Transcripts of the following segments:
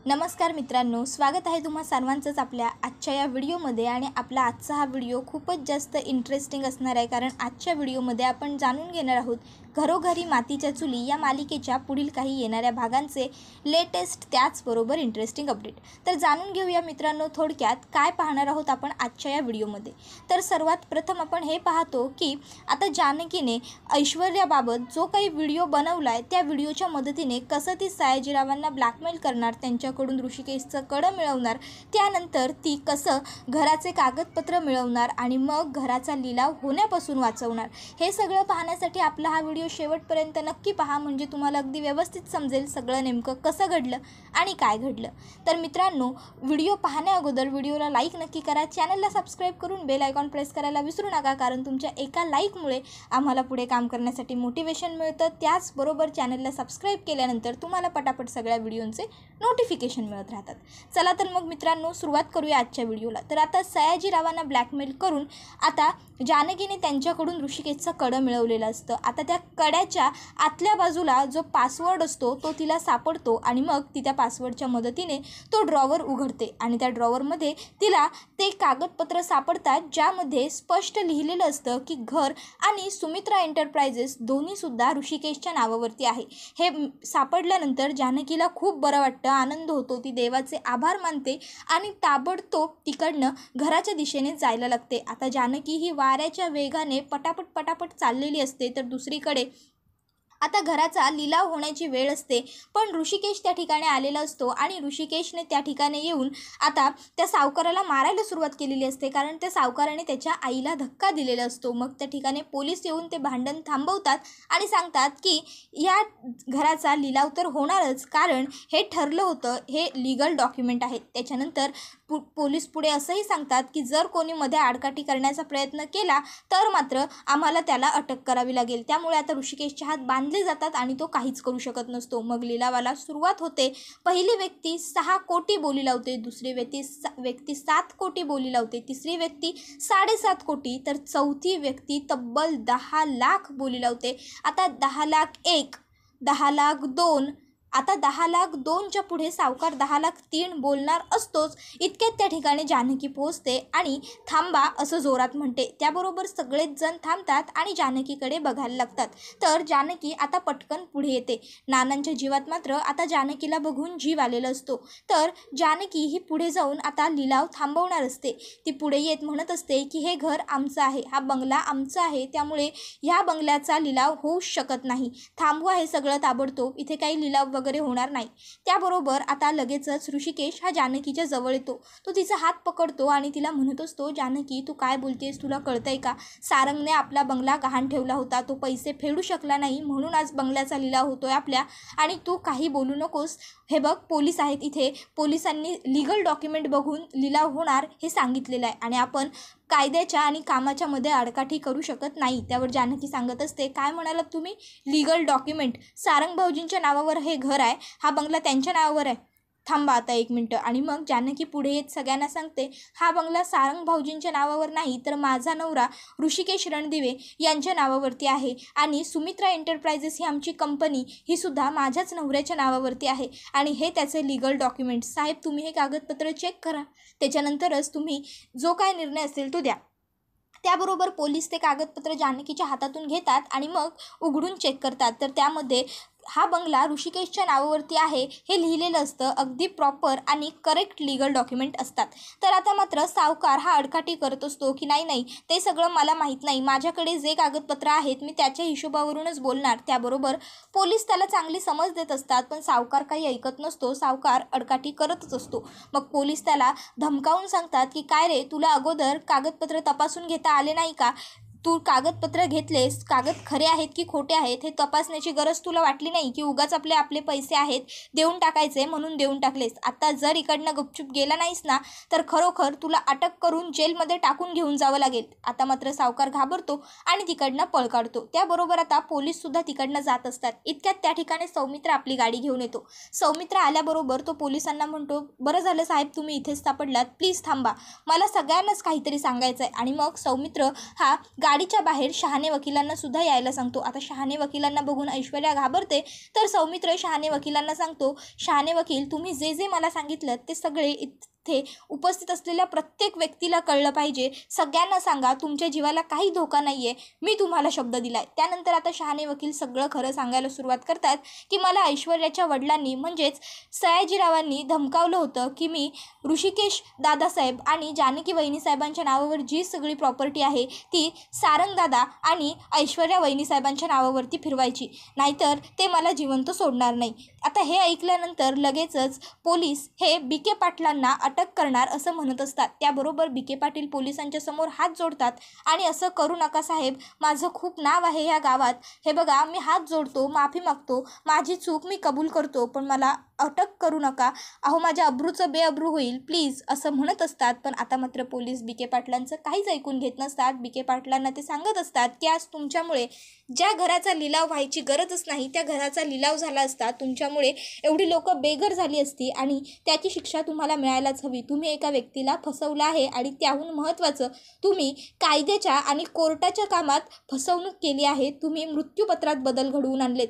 नमस्कार मित्रांनो, स्वागत आहे तुम्हा सर्वांचंच आपल्या आजच्या या व्हिडिओमध्ये। आणि आपला आजचा हा व्हिडिओ खूपच जास्त इंटरेस्टिंग असणार आहे, कारण आजच्या व्हिडिओमध्ये आपण जाणून घेणार आहोत घरोघरी मातीच्या चुली या मालिकेच्या पुढील काही येणाऱ्या भागांचे लेटेस्ट त्याचबरोबर इंटरेस्टिंग अपडेट। तर जाणून घेऊया मित्रांनो थोडक्यात काय पाहणार आहोत आपण आजच्या या व्हिडिओमध्ये। तर सर्वात प्रथम आपण हे पाहतो की आता जानकीने ऐश्वर्याबाबत जो काही व्हिडिओ बनवलाय त्या व्हिडिओच्या मदतीने कसं ती सयाजीरावांना ब्लॅकमेल करणार, त्यांच्याकडून ऋषिकेशचं कड़ं मिळवणार, त्यानंतर ती कसं घराचे कागदपत्र मिळवणार आणि मग घराचा लिलाव होण्यापासून वाचवणार, हे सगळं पाहण्यासाठी आपला हा व्हिडिओ शेवटपर्यंत नक्की पहा, म्हणजे तुम्हाला अगदी व्यवस्थित समजेल सगळं नेमकं कसं घडलं आणि काय घडलं। तर मित्रांनो, व्हिडिओ पाहण्या अगोदर व्हिडिओला लाईक नक्की करा, चॅनलला सबस्क्राईब करून बेल आयकॉन प्रेस करायला विसरू नका, कारण तुमच्या एका लाईकमुळे आम्हाला पुढे काम करण्यासाठी मोटिवेशन मिळतं। त्याचबरोबर चॅनलला सबस्क्राईब केल्यानंतर तुम्हाला पटापट सगळ्या व्हिडिओंचे नोटिफिकेशन मिळत राहतात। चला तर मग मित्रांनो सुरुवात करूया आजच्या व्हिडिओला। तर आता सयाजीरावांना ब्लॅकमेल करून आता जानकीने त्यांच्याकडून ऋषिकेशचं कड़ं मिळवलेलं असतं। आता त्या कड्याच्या आतल्या बाजूला जो पासवर्ड असतो तो तिला सापडतो आणि मग ती त्या पासवर्डच्या मदतीने तो ड्रॉवर उघडते आणि त्या ड्रॉवरमध्ये तिला ते कागदपत्र सापडतात, ज्यामध्ये स्पष्ट लिहिलेलं असतं की घर आणि सुमित्रा एंटरप्राइजेस दोन्हीसुद्धा ऋषिकेशच्या नावावरती आहे। हे सापडल्यानंतर जानकीला खूप बरं वाटतं, आनंद होतो, ती देवाचे आभार मानते आणि ताबडतोब तिकडनं घराच्या दिशेने जायला लागते। आता जानकी ही वाऱ्याच्या वेगाने पटापट चाललेली असते, तर दुसरीकडे आता घराचा लिलाव होण्याची वेळ असते, पण ऋषिकेश त्या ठिकाणी आलेला असतो आणि ऋषिकेशने त्या ठिकाणी येऊन आता त्या सावकाराला मारायला सुरुवात केलेली असते, कारण त्या सावकाराने त्याच्या आईला धक्का दिलेला असतो। मग त्या ठिकाणी पोलीस येऊन ते भांडण थांबवतात आणि सांगतात की या घराचा लिलाव तर होणारच, कारण हे ठरलं होतं, हे लीगल डॉक्युमेंट आहेत। त्याच्यानंतर पोलीस पुढे असंही सांगतात की जर कोणी मध्ये आडकाठी करण्याचा प्रयत्न केला तर मात्र आम्हाला त्याला अटक करावी लागेल। त्यामुळे आता ऋषिकेशचे हात बांधले जातात आणि तो काहीच करू शकत नसतो। मग लिलावाला सुरुवात होते। पहिली व्यक्ती 6 कोटी बोली लावते, दुसरी व्यक्ती 7 कोटी बोली लावते, तिसरी व्यक्ती 7.5 कोटी, तर चौथी व्यक्ती तब्बल 10 लाख बोली लावते। आता 10,01,00,000, 10,02,00,000, आता 10,02,00,000च्या पुढे सावकार 10,03,00,000 बोलणार असतोच। इतक्यात त्या ठिकाणी जानकी पोहोचते आणि थांबा असं जोरात म्हणते। त्याबरोबर सगळेच जण थांबतात आणि जानकीकडे बघायला लागतात। तर जानकी आता पटकन पुढे येते। नानांच्या जीवात मात्र आता जानकीला बघून जीव आलेला असतो, तर जानकी ही पुढे जाऊन आता लिलाव थांबवणार असते। ती पुढे येत म्हणत असते की हे घर आमचं आहे, हा बंगला आमचा आहे, त्यामुळे ह्या बंगल्याचा लिलाव होऊ शकत नाही, थांबवा हे सगळं ताबडतोब, इथे काही लिलाव वगैरे होणार नाही। त्याबरोबर आता लगेचच ऋषिकेश हा जानकीच्या जवळ येतो, तो तिचा हात पकडतो आणि तिला म्हणत असतो, जानकी तू काय बोलतेस, तुला कळतंय का? सारंगने आपला बंगला गहाण ठेवला होता, तो पैसे फेडू शकला नाही, म्हणून आज बंगल्याचा लिलाव होतोय आपल्या, आणि तू काही बोलू नकोस। हे बघ पोलीस आहेत इथे, पोलिसांनी लीगल डॉक्युमेंट बघून लिलाव होणार हे सांगितलेलं आहे आणि आपण कायद्याच्या आणि कामाच्या मध्ये आडकाठी करू शकत नाही। त्यावर जानकी सांगत असते, काय म्हणालात तुम्ही? Legal document? सारंग भाऊजींच्या नावावर हे घर आहे, हा बंगला त्यांच्या नावावर आहे, थांबा आता 1 मिनिट। आणि मग जानकी पुढे येत सगळ्यांना सांगते, हा बंगला सारंग भाऊजींच्या नावावर नाही, तर माझा नवरा ऋषिकेश रणदिवे यांच्या नावावरती आहे, आणि सुमित्रा एंटरप्राइजेस ही आमची कंपनी ही सुद्धा माझ्याच नवऱ्याच्या नावावरती आहे, आणि हे त्याचे लीगल डॉक्युमेंट। साहेब तुम्ही हे कागदपत्र चेक करा, त्याच्यानंतरच तुम्ही जो काय निर्णय असेल तो द्या। त्याबरोबर पोलीस ते कागदपत्र जानकीच्या हातातून घेतात आणि मग उघडून चेक करतात, तर त्यामध्ये हा बंगला ऋषिकेशच्या नावावरती आहे हे लिहिलेलं असतं, अगदी प्रॉपर आणि करेक्ट लीगल डॉक्युमेंट असतात। तर आता मात्र सावकार हा अडकाठी करत असतो की नाही ते सगळं मला माहीत नाही, माझ्याकडे जे कागदपत्र आहेत मी त्याच्या हिशोबावरूनच बोलणार। त्याबरोबर पोलीस त्याला चांगली समज देत असतात, पण सावकार काही ऐकत नसतो, सावकार अडकाठी करतच असतो। मग पोलीस त्याला धमकावून सांगतात की काय रे, तुला अगोदर कागदपत्र तपासून घेता आले नाही का? तू कागदपत्र घेतलेस, कागद खरे आहेत की खोटे आहेत हे तपासण्याची गरज तुला वाटली नाही की उगाच आपले पैसे आहेत देऊन टाकायचे म्हणून देऊन टाकलेस? आता जर इकडनं गुपचूप गेला नाहीस ना तर खरोखर तुला अटक करून जेलमध्ये टाकून घेऊन जावं लागेल। आता मात्र सावकार घाबरतो आणि तिकडनं पळ काढतो। त्याबरोबर आता पोलीससुद्धा तिकडनं जात असतात। इतक्यात त्या ठिकाणी सौमित्रा आपली गाडी घेऊन येतो। सौमित्रा आल्याबरोबर तो पोलिसांना म्हणतो, बरं झालं साहेब तुम्ही इथेच सापडलात, प्लीज थांबा, मला सगळ्यांनाच काहीतरी सांगायचं आहे। आणि मग सौमित्र हा गाडीच्या बाहेर शहाणे वकिलांना सुद्धा यायला सांगतो. आता शहाणे वकिलांना बघून ऐश्वर्या घाबरते, तर सौमित्र शहाणे वकिलांना सांगतो, शहाणे वकील तुम्ही जे जे मला सांगितलं ते सगळे इथे उपस्थित असलेल्या प्रत्येक व्यक्तीला कळलं पाहिजे. सगळ्यांना सांगा तुमच्या जीवाला काही धोका नाही आहे, मी तुम्हाला शब्द दिलाय. त्यानंतर आता शहाणे वकील सगळं खरं सांगायला सुरुवात करतात की मला ऐश्वर्याच्या वडिलांनी म्हणजेच सयाजीरावांनी धमकावलं होतं की मी ऋषिकेश दादासाहेब आणि जानकी वहिनीसाहेबांच्या नावावर जी सगळी प्रॉपर्टी आहे ती सारंगदादा आणि ऐश्वर्या वहिनीसाहेबांच्या नावावरती फिरवायची, नाहीतर ते मला जिवंत सोडणार नाही. आता हे ऐकल्यानंतर लगेचच पोलीस हे बीके पाटलांना अटक करणार असं म्हणत असतात. त्याबरोबर बीके पाटील पोलिसांच्या समोर हात जोडतात आणि असं करू नका साहेब, माझं खूप नाव आहे या गावात, हे बघा मी हात जोडतो, माफी मागतो, माझी चूक मी कबूल करतो, पण मला अटक करू नका, अहो माझ्या अब्रूचं बेअब्रू होईल प्लीज असं म्हणत असतात. पण आता मात्र पोलीस बीके पाटलांचं काहीच ऐकून घेत नसतात. बीके पाटलांना ते सांगत असतात की आज तुमच्यामुळे ज्या घराचा लिलाव व्हायची गरजच नाही त्या घराचा लिलाव झाला असता, तुमच्यामुळे एवढी लोक बेघर झाली असती आणि त्याची शिक्षा तुम्हाला मिळायलाच हवी. तुम्ही एका व्यक्तीला फसवलं आहे आणि त्याहून महत्त्वाचं तुम्ही कायद्याच्या आणि कोर्टाच्या कामात फसवणूक केली आहे, तुम्ही मृत्यूपत्रात बदल घडवून आणलेत.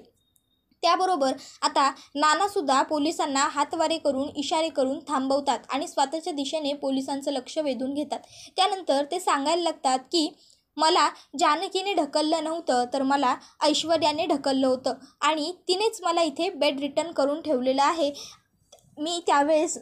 त्याबरोबर आता नानासुद्धा पोलिसांना हातवारे करून इशारे करून थांबवतात आणि स्वतःच्या दिशेने पोलिसांचं लक्ष वेधून घेतात. त्यानंतर ते सांगायला लागतात की मला जानकीने ढकललं नव्हतं, तर मला ऐश्वर्याने ढकललं होतं आणि तिनेच मला इथे बेड रिटर्न करून ठेवलेलं आहे. मी त्यावेळेस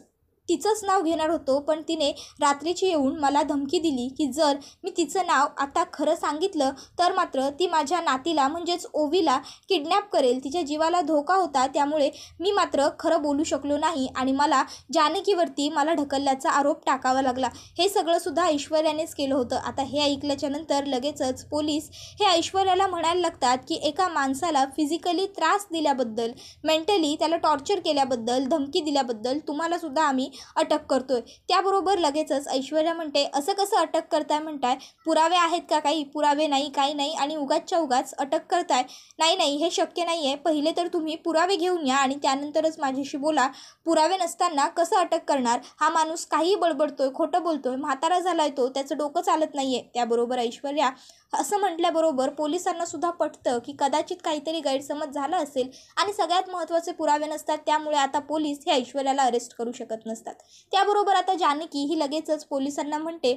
तिचंच नाव घेणार होतो, पण तिने रात्रीची येऊन मला धमकी दिली की जर मी तिचं नाव आता खरं सांगितलं तर मात्र ती माझ्या नातीला म्हणजेच ओवीला किडनॅप करेल, तिच्या जीवाला धोका होता, त्यामुळे मी मात्र खरं बोलू शकलो नाही आणि मला जानकीवरती मला ढकलल्याचा आरोप टाकावा लागला. हे सगळं सुद्धा ऐश्वर्यानेच केलं होतं. आता हे ऐकल्याच्या नंतर लगेचच पोलीस हे ऐश्वर्याला म्हणायला लागतात की एका माणसाला फिजिकली त्रास दिल्याबद्दल, मेंटली त्याला टॉर्चर केल्याबद्दल, धमकी दिल्याबद्दल तुम्हाला सुद्धा आम्ही अटक करतोय. त्याबरोबर लगेचच ऐश्वर्या म्हणते असं कसं अटक करताय म्हणताय, पुरावे आहेत का काही? पुरावे नाही, काही नाही आणि उगाचच्या उगाच अटक करताय. नाही हे शक्य नाही आहे, पहिले तर तुम्ही पुरावे घेऊन या आणि त्यानंतरच माझ्याशी बोला. पुरावे नसताना कसं अटक करणार? हा माणूस काही बडबडतोय, खोटं बोलतोय, म्हातारा झालाय तो, त्याचं डोकं चालत नाही आहे. त्याबरोबर ऐश्वर्या असं म्हटल्याबरोबर पोलिसांना सुद्धा पटतं की कदाचित काहीतरी गैरसमज झाला असेल आणि सगळ्यात महत्त्वाचे पुरावे नसतात, त्यामुळे आता पोलीस हे ऐश्वर्याला अरेस्ट करू शकत नसतात. त्याबरोबर आता जानकी ही लगेचच पोलिसांना म्हणते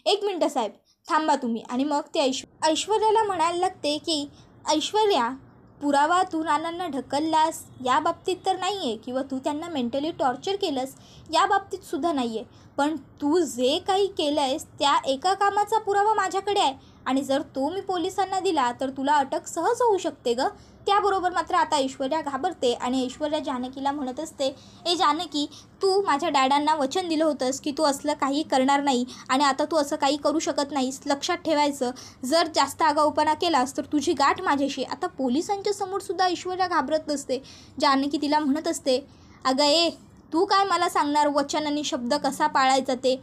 1 मिनटं साहेब थांबा तुम्ही, आणि मग ते ऐश्वर्याला म्हणायला लागते की ऐश्वर्या, पुरावा तू नानांना ढकललास या बाबतीत तर नाही आहे, किंवा तू त्यांना मेंटली टॉर्चर केलंस या बाबतीत सुद्धा नाही आहे, पण तू जे काही केलं आहेस त्या एका कामाचा पुरावा माझ्याकडे आहे आणि जर तो मी पोलिसांना दिला तर तुला अटक सहज होऊ शकते गं. त्याबरोबर मात्र आता ऐश्वर्या घाबरते आणि ऐश्वर्या जानकीला म्हणत असते, ए जानकी, तू माझ्या डॅडांना वचन दिलं होतंस की तू असलं काही करणार नाही आणि आता तू असं काही करू शकत नाहीस, लक्षात ठेवायचं. जर जास्त आगाऊपणा केलास तर तुझी गाठ माझ्याशी. आता पोलिसांच्या समोरसुद्धा ऐश्वर्या घाबरत नसते. जानकी तिला म्हणत असते, अगं तू काय मला सांगणार वचन आणि शब्द कसा पाळायचा ते?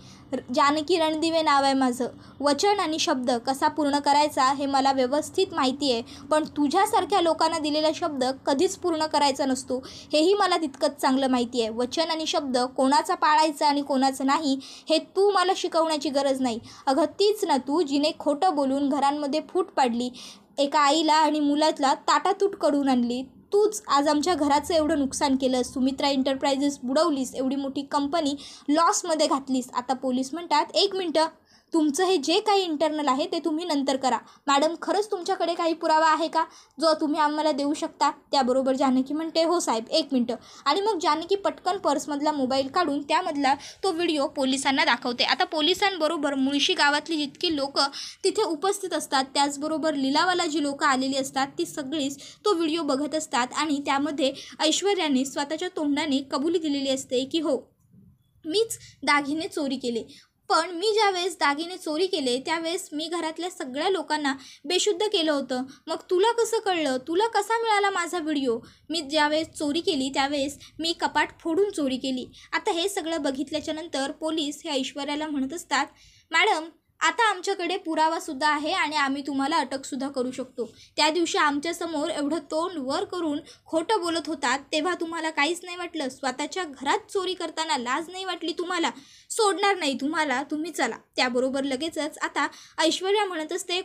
जानकी रणदिवे नाव आहे माझं. वचन आणि शब्द कसा पूर्ण करायचा हे मला व्यवस्थित माहिती आहे, पण तुझ्यासारख्या लोकांना दिलेला शब्द कधीच पूर्ण करायचा नसतो हेही मला तितकंच चांगलं माहिती आहे. वचन आणि शब्द कोणाचा पाळायचा आणि कोणाचं नाही हे तू मला शिकवण्याची गरज नाही. अगं तीच ना तू जिने खोटं बोलून घरांमध्ये फूट पाडली, एका आईला आणि मुलातला ताटातूट करून आणली. तूच आज आमच्या घराचं एवढं नुकसान केलंस, सुमित्रा एंटरप्राइजेस बुडवलीस, एवढी मोठी कंपनी लॉसमध्ये घातलीस. आता पोलीस म्हणतात 1 मिनटं, तुमचं हे जे काही इंटरनल आहे ते तुम्ही नंतर करा. मॅडम, खरंच तुमच्याकडे काही पुरावा आहे का जो तुम्ही आम्हाला देऊ शकता? त्याबरोबर जानकी म्हणते, हो साहेब 1 मिनटं. आणि मग जानकी पटकन पर्समधला मोबाईल काढून त्यामधला तो व्हिडिओ पोलिसांना दाखवते. आता पोलिसांबरोबर मुळशी गावातली जितकी लोक तिथे उपस्थित असतात, त्याचबरोबर लिलावाला जी लोक आलेली असतात ती सगळीच तो व्हिडिओ बघत असतात आणि त्यामध्ये ऐश्वर्याने स्वतःच्या तोंडाने कबुली दिलेली असते की हो, मीच दागिने चोरी केले. पण मी ज्यावेळेस दागिने चोरी केले त्यावेळेस मी घरातल्या सगळ्या लोकांना बेशुद्ध केलं होतं. मग तुला कसं कळलं? तुला कसा मिळाला माझा व्हिडिओ? मी ज्यावेळेस चोरी केली त्यावेळेस मी कपाट फोडून चोरी केली. आता हे सगळं बघितल्याच्या नंतर पोलीस हे ऐश्वर्याला म्हणत असतात, मॅडम आता आमच्याकडे पुरावासुद्धा आहे आणि आम्ही तुम्हाला अटकसुद्धा करू शकतो. त्या दिवशी आमच्यासमोर एवढं तोंड वर करून खोटं बोलत होतात तेव्हा तुम्हाला काहीच नाही वाटलं? स्वतःच्या घरात चोरी करताना लाज नाही वाटली तुम्हाला? सोडणार नाही तुम्हाला, तुम्ही चला. त्याबरोबर लगेचच आता ऐश्वर्या म्हणत असते,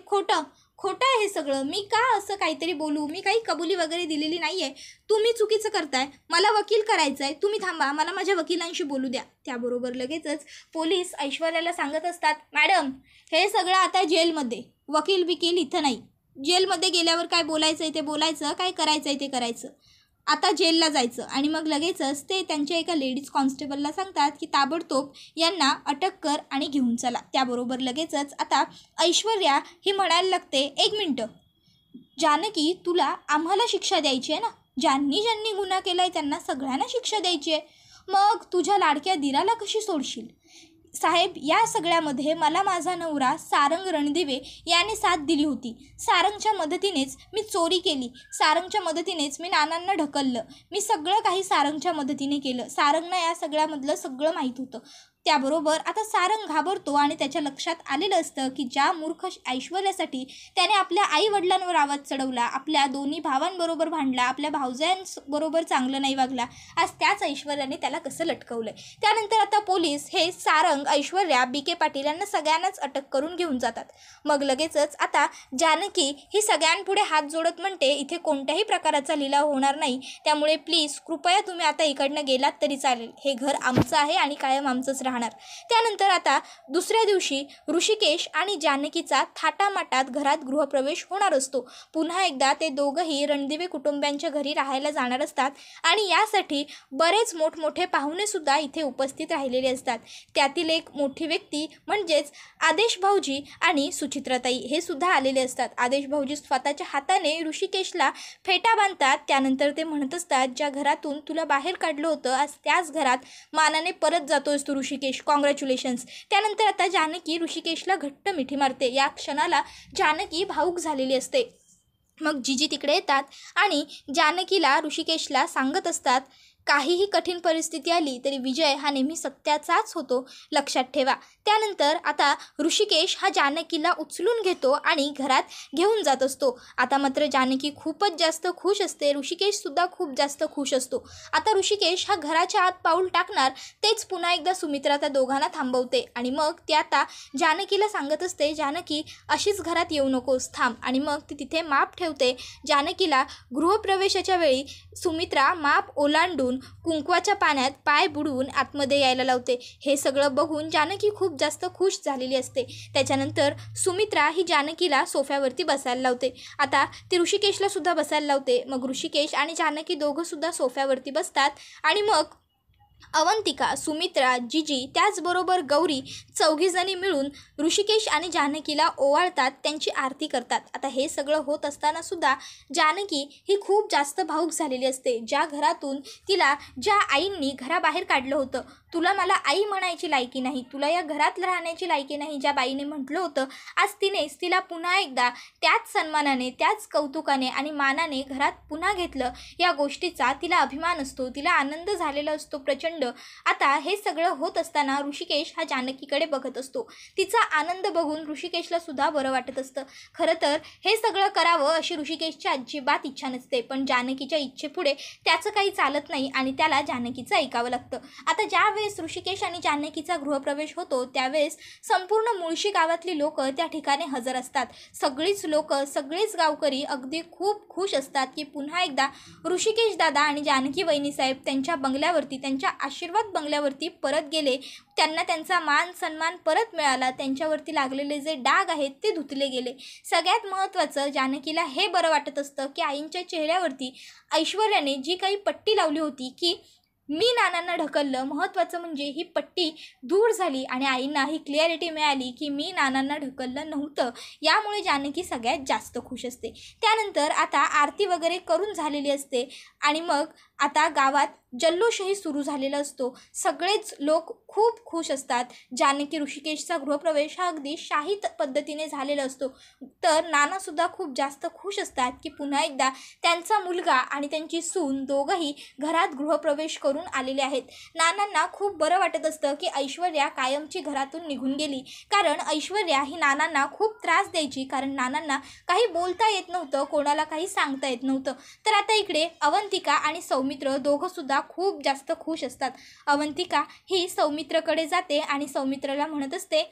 खोटं आहे हे सगळं. मी का असं काहीतरी बोलू? मी काही कबुली वगैरे दिलेली नाही आहे. तुम्ही चुकीचं करताय. मला वकील करायचं आहे. तुम्ही थांबा, मला माझ्या वकिलांशी बोलू द्या. त्याबरोबर लगेचच पोलीस ऐश्वर्याला सांगत असतात, मॅडम हे सगळं आता जेलमध्ये, वकील इथं नाही. जेलमध्ये गेल्यावर काय बोलायचं आहे ते बोलायचं, काय करायचं आहे ते करायचं. आता जेलला जायचं. आणि मग लगेचच ते त्यांच्या एका लेडीज कॉन्स्टेबलला सांगतात की ताबडतोब यांना अटक कर आणि घेऊन चला. त्याबरोबर लगेचच आता ऐश्वर्या ही म्हणायला लागते, एक मिनटं जानकी, तुला आम्हाला शिक्षा द्यायची आहे ना? ज्यांनी गुन्हा केला आहे त्यांना सगळ्यांना शिक्षा द्यायची आहे. मग तुझ्या लाडक्या दिराला कशी सोडशील? साहेब, या सगळ्यामध्ये मला माझा नवरा सारंग रणदिवे याने साथ दिली होती. सारंगच्या मदतीनेच मी चोरी केली. सारंगच्या मदतीनेच मी नानांना ढकललं. मी सगळं काही सारंगच्या मदतीने केलं. सारंगनं या सगळ्यामधलं सगळं माहीत होतं. त्याबरोबर आता सारंग घाबरतो आणि त्याच्या लक्षात आलेलं असतं की ज्या मूर्ख ऐश्वर्यासाठी त्याने आपल्या आईवडिलांवर आवाज चढवला, आपल्या दोन्ही भावांबरोबर भांडला, आपल्या भावजांबरोबर चांगलं नाही वागला, आज त्याच ऐश्वर्याने त्याला कसं लटकवलं. त्यानंतर आता पोलीस हे सारंग, ऐश्वर्या, BK पाटील यांना सगळ्यांनाच अटक करून घेऊन जातात. मग लगेचच आता जानकी ही सगळ्यांपुढे हात जोडत म्हणते, इथे कोणत्याही प्रकाराचा लिलाव होणार नाही. त्यामुळे प्लीज कृपया तुम्ही आता इकडनं गेलात तरी चालेल. हे घर आमचं आहे आणि कायम आमचंच राहणार. त्यानंतर आता दुसऱ्या दिवशी ऋषिकेश आणि जानकीचा थाटामाटात घरात गृहप्रवेश होणार असतो. पुन्हा एकदा ते दोघंही रणदिवे कुटुंबियांच्या घरी राहायला जाणार असतात आणि यासाठी बरेच मोठमोठे पाहुणे सुद्धा इथे उपस्थित राहिलेले असतात. त्यातील एक मोठी व्यक्ती म्हणजेच आदेश भाऊजी आणि सुचित्राताई हे सुद्धा आलेले असतात. आदेश भाऊजी स्वतःच्या हाताने ऋषिकेशला फेटा बांधतात. त्यानंतर ते म्हणत असतात, ज्या घरातून तुला बाहेर काढलं होतं आज त्याच घरात मानाने परत जातोयस तू ऋषिकेश, कॉंग्रॅच्युलेशन्स. त्यानंतर आता जानकी ऋषिकेशला घट्ट मिठी मारते. या क्षणाला जानकी भावूक झालेली असते. मग जीजी तिकडे येतात आणि जानकीला ऋषिकेशला सांगत असतात, काहीही कठीण परिस्थिती आली तरी विजय हा नेहमी सत्याचाच होतो, लक्षात ठेवा. त्यानंतर आता ऋषिकेश हा जानकीला उचलून घेतो आणि घरात घेऊन जात असतो. आता मात्र जानकी खूपच जास्त खुश असते. ऋषिकेशसुद्धा खूप जास्त खुश असतो. आता ऋषिकेश हा घराच्या आत पाऊल टाकणार तेच पुन्हा एकदा सुमित्रा त्या दोघांना थांबवते आणि मग ती आता जानकीला सांगत असते, जानकी अशीच घरात येऊ नकोस, थांब. आणि मग ती तिथे माप ठेवते. जानकीला गृहप्रवेशाच्या वेळी सुमित्रा माप ओलांडून कुंकवाच्या पाण्यात पाय बुडवून आतमध्ये यायला लावते. हे सगळं बघून जानकी खूप जास्त खुश झालेली असते. त्याच्यानंतर सुमित्रा ही जानकीला सोफ्यावरती बसायला लावते. आता ती ऋषिकेशला सुद्धा बसायला लावते. मग ऋषिकेश आणि जानकी दोघं सुद्धा सोफ्यावरती बसतात आणि मग अवंतिका, सुमित्रा, जीजी त्याचबरोबर गौरी चौघीजणी मिळून ऋषिकेश आणि जानकीला ओवाळतात, त्यांची आरती करतात. आता हे सगळं होत असताना सुद्धा जानकी ही खूप जास्त भावूक झालेली असते. ज्या घरातून तिला ज्या आईंनी घराबाहेर काढलं होतं, तुला मला आई म्हणायची लायकी नाही, तुला या घरात राहण्याची लायकी नाही, ज्या बाईने म्हटलं होतं, आज तिनेच तिला पुन्हा एकदा त्याच सन्मानाने, त्याच कौतुकाने आणि मानाने घरात पुन्हा घेतलं. या गोष्टीचा तिला अभिमान असतो, तिला आनंद झालेला असतो प्रचंड. आता हे सगळं होत असताना ऋषिकेश हा जानकीकडे बघत असतो. तिचा आनंद बघून ऋषिकेशला सुद्धा बरं वाटत असतं. खरं तर हे सगळं करावं अशी ऋषिकेशची अजिबात इच्छा नसते, पण जानकीच्या इच्छेपुढे त्याचं काही चालत नाही आणि त्याला जानकीचं ऐकावं लागतं. आता ज्यावेळेस ऋषिकेश आणि जानकीचा गृहप्रवेश होतो त्यावेळेस संपूर्ण मुळशी गावातली लोक त्या ठिकाणी हजर असतात. सगळीच लोक, सगळेच गावकरी अगदी खूप खुश असतात की पुन्हा एकदा ऋषिकेश दादा आणि जानकी वहिनीसाहेब त्यांच्या बंगल्यावरती, त्यांच्या आशीर्वाद बंगल्यावरती परत गेले. त्यांना त्यांचा मान सन्मान परत मिळाला. त्यांच्यावरती लागलेले जे डाग आहेत ते धुतले गेले. सगळ्यात महत्त्वाचं जानकीला हे बरं वाटत असतं की आईंच्या चेहऱ्यावरती ऐश्वर्याने जी काही पट्टी लावली होती की मी नानांना ढकललं, महत्त्वाचं म्हणजे ही पट्टी दूर झाली आणि आईंना ही क्लिअरिटी मिळाली की मी नानांना ढकललं नव्हतं. यामुळे जानकी सगळ्यात जास्त खुश असते. त्यानंतर आता आरती वगैरे करून झालेली असते आणि मग आता गावात जल्लोषही सुरू झालेला असतो. सगळेच लोक खूप खुश असतात. जानकी ऋषिकेशचा गृहप्रवेश हा अगदी शाही पद्धतीने झालेला असतो. तर नानासुद्धा खूप जास्त खुश असतात की पुन्हा एकदा त्यांचा मुलगा आणि त्यांची सून दोघंही घरात गृहप्रवेश करून आलेले आहेत. नानांना खूप बरं वाटत असतं की ऐश्वर्या कायमची घरातून निघून गेली, कारण ऐश्वर्या ही नानांना खूप त्रास द्यायची, कारण नानांना काही बोलता येत नव्हतं, कोणाला काही सांगता येत नव्हतं. तर आता इकडे अवंतिका आणि सौमित्र दोघंसुद्धा खूप जास्त खुश असतात. अवंतिका ही सौमित्रकडे जाते आणि सौमित्रला म्हणत असते,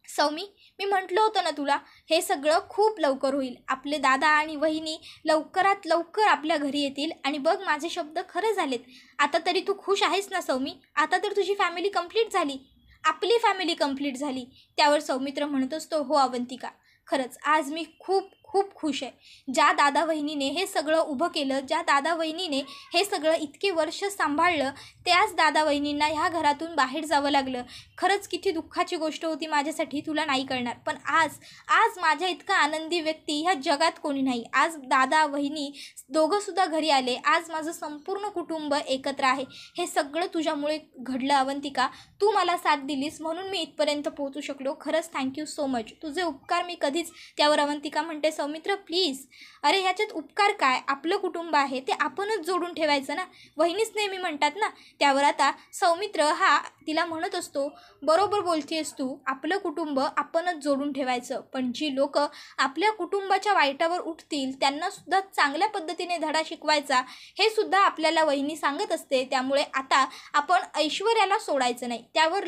सौमी, मी म्हटलं होतं ना तुला, हे सगळं खूप लवकर होईल. आपले दादा आणि वहिनी लवकरात लवकर आपल्या घरी येतील आणि बघ माझे शब्द खरे झालेत. आता तरी तू खुश आहेस ना सौमी? आता तर तुझी फॅमिली कंप्लीट झाली, आपली फॅमिली कंप्लीट झाली. त्यावर सौमित्र म्हणत असतो, हो अवंतिका, खरंच आज मी खूप खूप खुश आहे. ज्या दादा वहिनीने हे सगळं उभं केलं, ज्या दादा वहिनीने हे सगळं इतके वर्ष सांभाळलं, त्याच दादा वहिनींना ह्या घरातून बाहेर जावं लागलं. खरंच किती दुःखाची गोष्ट होती माझ्यासाठी, तुला नाही कळणार. पण आज माझ्या इतका आनंदी व्यक्ती ह्या जगात कोणी नाही. आज दादा वहिनी दोघंसुद्धा घरी आले. आज माझं संपूर्ण कुटुंब एकत्र आहे. हे सगळं तुझ्यामुळे घडलं अवंतिका. तू मला साथ दिलीस म्हणून मी इथपर्यंत पोहोचू शकलो. खरंच थँक्यू सो मच. तुझे उपकार मी कधीच. त्यावर अवंतिका म्हणते, सौमित्र प्लीज, अरे ह्याच्यात उपकार काय, आपलं कुटुंब आहे ते आपणच जोडून ठेवायचं ना, वहिनीच नेहमी म्हणतात ना. त्यावर आता सौमित्र हा तिला म्हणत असतो, बरोबर बोलतेस तू, आपलं कुटुंब आपणच जोडून ठेवायचं. पण जी लोक आपल्या कुटुंबाच्या वाईटावर उठतील त्यांना सुद्धा चांगल्या पद्धतीने धडा शिकवायचा, हे सुद्धा आपल्याला वहिनी सांगत असते. त्यामुळे आता आपण ऐश्वर्याला सोडायचं नाही. त्यावर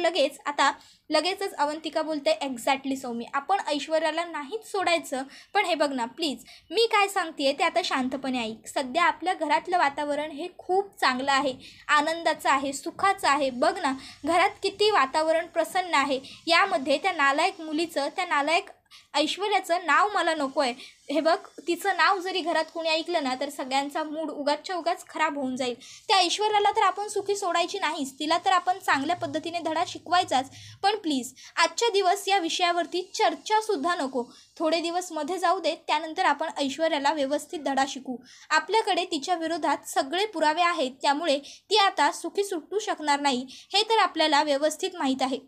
लगेचच अवंतिका बोलते, एक्झॅक्टली सौमी, आपण ऐश्वर्याला नाहीच सोडायचं. पण हे बघ ना प्लीज, मी काय सांगते ते आता शांतपणे ऐक. सध्या आपल्या घरातलं वातावरण हे खूप चांगलं आहे, आनंदाचं आहे, सुखाचं आहे. बघ ना घरात किती वातावरण प्रसन्न आहे. यामध्ये त्या नालायक मुलीचं, त्या नालायक ऐश्वर्याचं नाव मला नको आहे. हे बघ, तिचं नाव जरी घरात कोणी ऐकलं ना तर सगळ्यांचा मूड उगाचच्या उगाच खराब होऊन जाईल. त्या ऐश्वर्याला तर आपण सुखी सोडायची नाहीच, तिला तर आपण चांगल्या पद्धतीने धडा शिकवायचाच. पण प्लीज आजच्या दिवस या विषयावरती चर्चासुद्धा नको. थोडे दिवस मध्ये जाऊ देत, त्यानंतर आपण ऐश्वर्याला व्यवस्थित धडा शिकू. आपल्याकडे तिच्या विरोधात सगळे पुरावे आहेत, त्यामुळे ती आता सुखी सुटू शकणार नाही, हे तर आपल्याला व्यवस्थित माहीत आहे.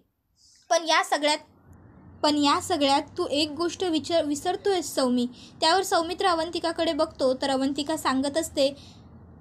पण या सगळ्यात तू एक गोष्ट विसरतोयस सौमी. त्यावर सौमित्र अवंतिकाकडे बघतो तर अवंतिका सांगत असते,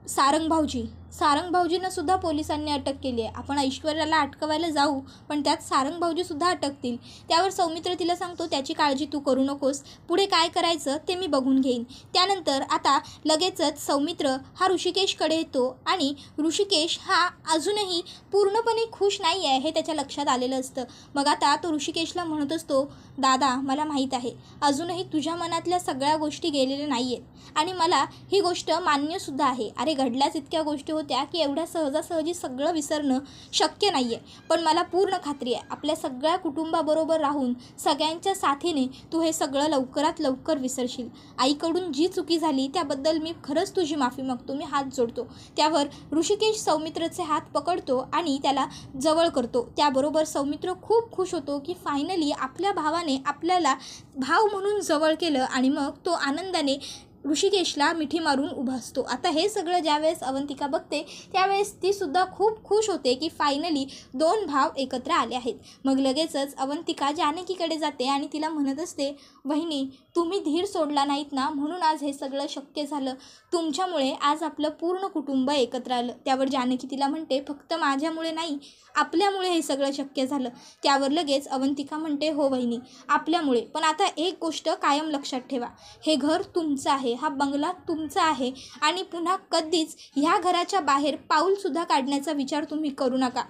सारंग भाऊजींना सुद्धा पोलिसांनी अटक केली आहे. आपण ऐश्वर्याला अटकवायला जाऊ पण त्यात सारंग भाऊजीसुद्धा अटकतील. त्यावर सौमित्र तिला सांगतो, त्याची काळजी तू करू नकोस, पुढे काय करायचं ते मी बघून घेईन. त्यानंतर आता लगेचच सौमित्र हा ऋषिकेशकडे येतो आणि ऋषिकेश हा अजूनही पूर्णपणे खुश नाही आहे हे त्याच्या लक्षात आलेलं असतं. मग आता तो ऋषिकेशला म्हणत असतो, दादा मला माहीत आहे अजूनही तुझ्या मनातल्या सगळ्या गोष्टी गेलेल्या नाही आहेत आणि मला ही गोष्ट मान्यसुद्धा आहे. अरे घडल्याच इतक्या गोष्टी होत्या की एवढ्या सहजासहजी सगळं विसरणं शक्य नाही आहे. पण मला पूर्ण खात्री आहे आपल्या सगळ्या कुटुंबाबरोबर राहून सगळ्यांच्या साथीने तू हे सगळं लवकरात लवकर विसरशील. आईकडून जी चुकी झाली त्याबद्दल मी खरंच तुझी माफी मागतो, मी हात जोडतो. त्यावर ऋषिकेश सौमित्रचे हात पकडतो आणि त्याला जवळ करतो. त्याबरोबर सौमित्र खूप खुश होतो की फायनली आपल्या भावाने आपल्याला भाव म्हणून जवळ केलं आणि मग तो आनंदाने ऋषिकेशला मिठी मारून उभा असतो. आता हे सगळं ज्यावेळेस अवंतिका बघते त्यावेळेस ती सुद्धा खूप खुश होते की फायनली दोन भाव एकत्र आले आहेत. मग लगेचच अवंतिका जानकीकडे जाते आणि तिला म्हणत असते, वहिनी तुम्ही धीर सोडला नाहीत ना, म्हणून आज हे सगळं शक्य झालं. तुमच्यामुळे आज आपलं पूर्ण कुटुंब एकत्र आलं. त्यावर जानकी तिला म्हणते, फक्त माझ्यामुळे नाही, आपल्यामुळे हे सगळं शक्य झालं. त्यावर लगेच अवंतिका म्हणते, हो वहिनी आपल्यामुळे. पण आता एक गोष्ट कायम लक्षात ठेवा, हे घर तुमचं आहे, हा बंगला तुमचा आहे आणि पुन्हा कधीच ह्या घराच्या बाहेर पाऊलसुद्धा काढण्याचा विचार तुम्ही करू नका.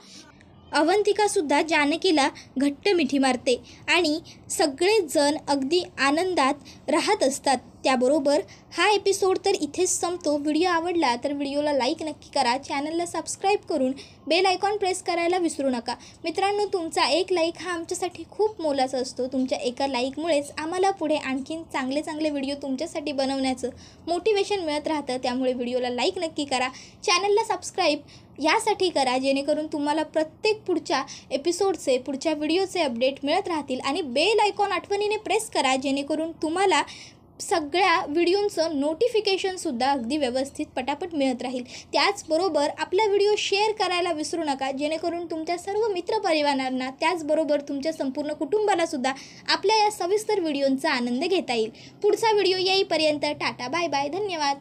अवंतिकासुद्धा जानकीला घट्ट मिठी मारते आणि सगळेजण अगदी आनंदात राहत असतात. त्याबरोबर हा एपिसोड तर इथेच संपतो. व्हिडिओ आवडला तर व्हिडिओला लाईक नक्की करा, चॅनलला सबस्क्राईब करून बेल आयकॉन प्रेस करायला विसरू नका. मित्रांनो, तुमचा एक लाईक हा आमच्यासाठी खूप मोलाचा असतो. तुमच्या एका लाईकमुळेच आम्हाला पुढे आणखीन चांगले व्हिडिओ तुमच्यासाठी बनवण्याचं मोटिवेशन मिळत राहतं. त्यामुळे व्हिडिओला लाईक नक्की करा, चॅनलला सबस्क्राईब यासाठी करा जेणेकरून तुम्हाला प्रत्येक पुढच्या एपिसोडचे, पुढच्या व्हिडिओचे अपडेट मिळत राहतील. आणि बेल आयकॉन आठवणीने प्रेस करा जेणेकरून तुम्हाला सगळ्या व्हिडिओंचं नोटिफिकेशनसुद्धा अगदी व्यवस्थित पटापट मिळत राहील. त्याचबरोबर आपला व्हिडिओ शेअर करायला विसरू नका, जेणेकरून तुमच्या सर्व मित्रपरिवारांना त्याचबरोबर तुमच्या संपूर्ण कुटुंबालासुद्धा आपल्या या सविस्तर व्हिडिओंचा आनंद घेता येईल. पुढचा व्हिडिओ येईपर्यंत टाटा बाय बाय, धन्यवाद.